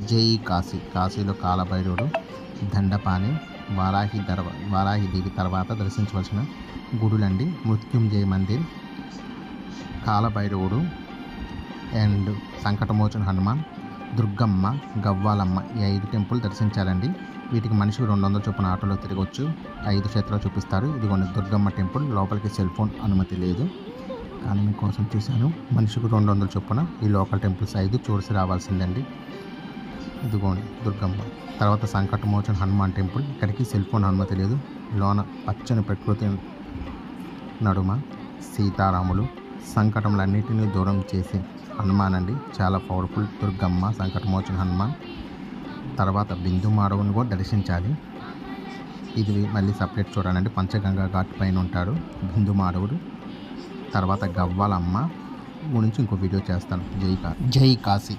జై కాశీ. కాశీలో కాలభైరవుడు, దండపాణి, వారాహిదేవి తర్వాత దర్శించవలసిన గుడులండి. మృత్యుంజయ మందిర్, కాలభైరవుడు అండ్ సంకటమోచన హనుమాన్, దుర్గమ్మ, గవ్వాలమ్మ ఈ 5 టెంపుల్ దర్శించాలండి. వీటికి మనిషికి 200 చొప్పున ఆటోలో తిరగవచ్చు. 5 క్షేత్రాలు చూపిస్తారు. ఇదిగోండి దుర్గమ్మ టెంపుల్. లోపలికి సెల్ ఫోన్ అనుమతి లేదు, కానీ మీకోసం చూశాను. మనిషికి 200 చొప్పున ఈ లోకల్ టెంపుల్స్ 5 చూసి రావాల్సిందండి. ఇదిగోండి దుర్గమ్మ. తర్వాత సంకటమోచన హనుమాన్ టెంపుల్. ఇక్కడికి సెల్ ఫోన్ అనుమతి లేదు. లోన పచ్చని ప్రకృతి నడుమ సీతారాములు సంకటములన్నిటినీ దూరం చేసే హనుమాన్ అండి. చాలా పవర్ఫుల్ దుర్గమ్మ, సంకటమోచన హనుమాన్. తర్వాత బిందు మాధవుని కూడా దర్శించాలి. ఇది మళ్ళీ సపరేట్ చూడాలండి. పంచగంగా ఘాట్ పైన ఉంటాడు బిందు మాధవుడు. తర్వాత గవ్వాలమ్మ గురించి ఇంకో వీడియో చేస్తాను. జై కాశీ.